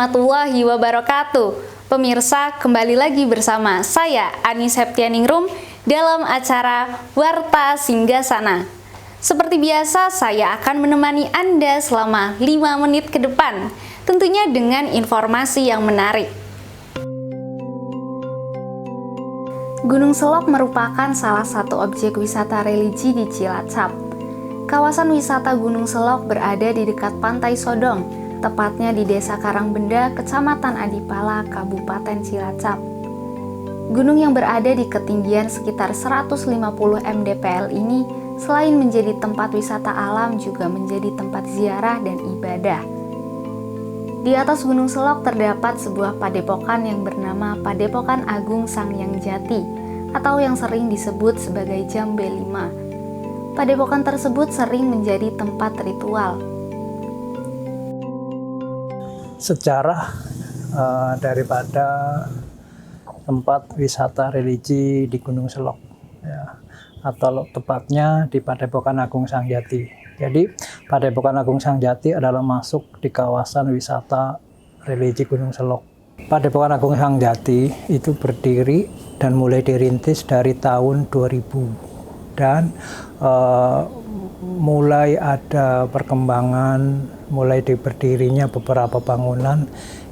warahmatullahi wabarakatuh. Pemirsa, kembali lagi bersama saya Ani Septianingrum dalam acara Warta Singgasana. Seperti biasa, saya akan menemani Anda selama 5 menit ke depan, tentunya dengan informasi yang menarik. Gunung Selok merupakan salah satu objek wisata religi di Cilacap. Kawasan wisata Gunung Selok berada di dekat Pantai Sodong, tepatnya di Desa Karangbenda, Kecamatan Adipala, Kabupaten Cilacap. Gunung yang berada di ketinggian sekitar 150 mdpl ini selain menjadi tempat wisata alam juga menjadi tempat ziarah dan ibadah. Di atas Gunung Selok terdapat sebuah padepokan yang bernama Padepokan Agung Sanghyang Jati atau yang sering disebut sebagai Jambe 5. Padepokan tersebut sering menjadi tempat ritual. Sejarah daripada tempat wisata religi di Gunung Selok, ya, atau tepatnya di Padepokan Agung Sangjati. Jadi Padepokan Agung Sangjati adalah masuk di kawasan wisata religi Gunung Selok. Padepokan Agung Sangjati itu berdiri dan mulai dirintis dari tahun 2000 dan mulai ada perkembangan, mulai berdirinya beberapa bangunan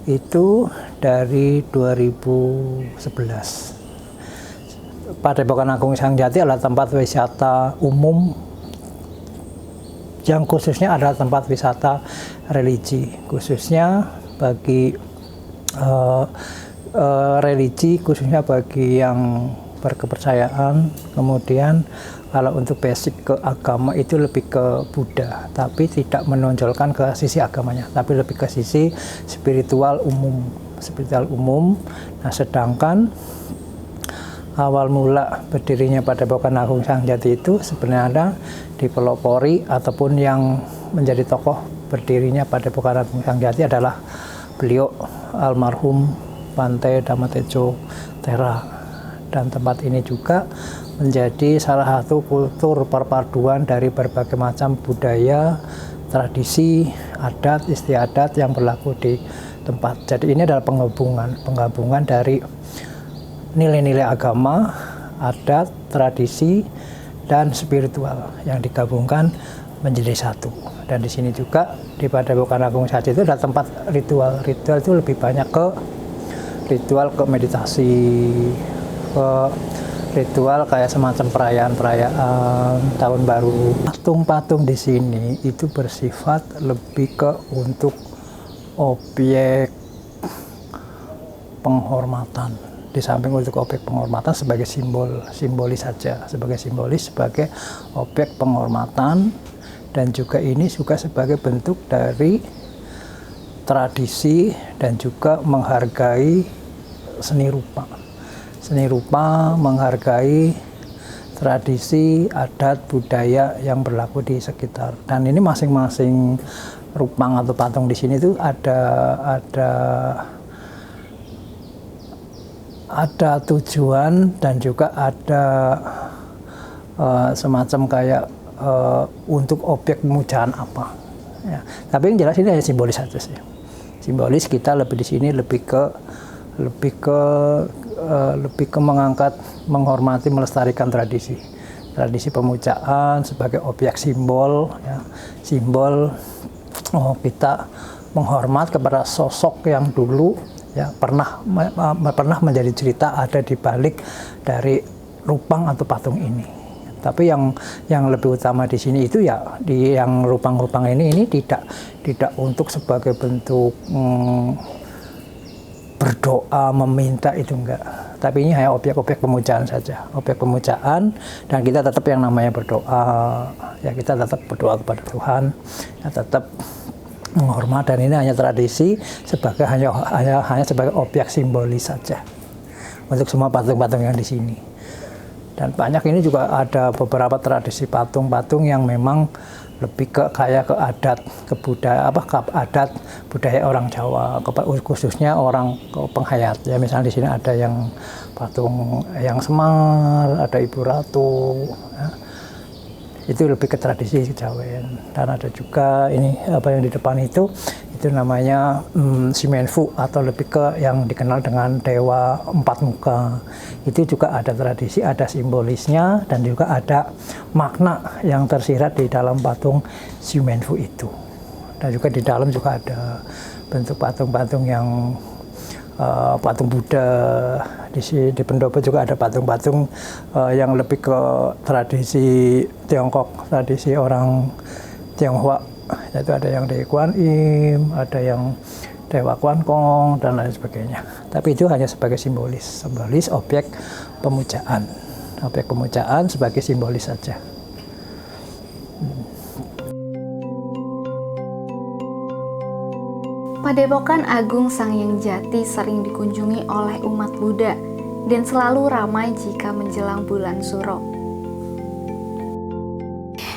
itu dari 2011. Padepokan Agung Sangjati adalah tempat wisata umum yang khususnya adalah tempat wisata religi, khususnya bagi religi, khususnya bagi yang berkepercayaan. Kemudian kalau untuk basic ke agama itu lebih ke Buddha, tapi tidak menonjolkan ke sisi agamanya, tapi lebih ke sisi spiritual umum. Nah, sedangkan awal mula berdirinya Padepokan Agung Sangjati itu sebenarnya dipelopori ataupun yang menjadi tokoh berdirinya Padepokan Agung Sangjati adalah beliau almarhum Bante Dhammatejo Thera. Dan tempat ini juga menjadi salah satu kultur perpaduan dari berbagai macam budaya, tradisi, adat, istiadat yang berlaku di tempat. Jadi ini adalah penggabungan dari nilai-nilai agama, adat, tradisi, dan spiritual yang digabungkan menjadi satu. Dan di sini juga di Padepokan Agung Sangjati itu ada tempat ritual. Ritual itu lebih banyak ke ritual ke meditasi, ke ritual kayak semacam perayaan tahun baru. Patung-patung di sini itu bersifat lebih ke untuk objek penghormatan. Di samping untuk objek penghormatan sebagai simbolis saja, sebagai objek penghormatan, dan juga ini juga sebagai bentuk dari tradisi dan juga menghargai seni rupa. Seni rupa menghargai tradisi, adat, budaya yang berlaku di sekitar. Dan ini masing-masing rupang atau patung di sini tuh ada tujuan dan juga ada semacam kayak untuk objek pemujaan apa. Ya. Tapi yang jelas ini hanya simbolis saja sih. Simbolis kita lebih di sini lebih ke mengangkat, menghormati, melestarikan tradisi pemujaan sebagai objek simbol, ya. Simbol kita menghormat kepada sosok yang dulu, ya, pernah menjadi cerita ada di balik dari rupang atau patung ini. Tapi yang lebih utama di sini itu ya di yang rupang-rupang ini tidak untuk sebagai bentuk berdoa, meminta, itu enggak. Tapi ini hanya objek-objek pemujaan saja. Objek pemujaan, dan kita tetap yang namanya berdoa. Ya, kita tetap berdoa kepada Tuhan. Ya, tetap menghormat, dan ini hanya tradisi sebagai hanya sebagai objek simbolis saja untuk semua patung-patung yang di sini. Dan banyak ini juga ada beberapa tradisi patung-patung yang memang lebih ke kayak ke adat, ke budaya orang Jawa, khususnya orang penghayat. Ya, misalnya di sini ada yang patung yang Semar, ada Ibu Ratu. Ya. Itu lebih ke tradisi kejawen. Dan ada juga ini apa yang di depan itu itu namanya Shimenfu, atau lebih ke yang dikenal dengan Dewa Empat Muka. Itu juga ada tradisi, ada simbolisnya, dan juga ada makna yang tersirat di dalam patung Shimenfu itu. Dan juga di dalam juga ada bentuk patung-patung yang patung Buddha. Di pendopo juga ada patung-patung yang lebih ke tradisi Tiongkok, tradisi orang Tionghoa, yaitu ada yang Dewa Kuan Im, ada yang Dewa Kuan Kong, dan lain sebagainya. Tapi itu hanya sebagai simbolis objek pemujaan sebagai simbolis saja. Padepokan Agung Sangyang Jati sering dikunjungi oleh umat Buddha dan selalu ramai jika menjelang bulan Suro.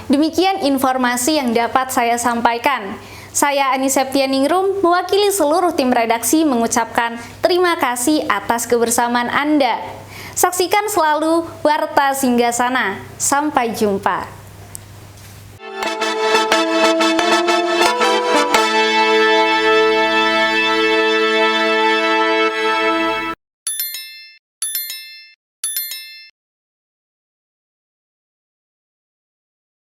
Demikian informasi yang dapat saya sampaikan. Saya Ani Septianingrum, mewakili seluruh tim redaksi mengucapkan terima kasih atas kebersamaan Anda. Saksikan selalu Warta Singgasana. Sampai jumpa.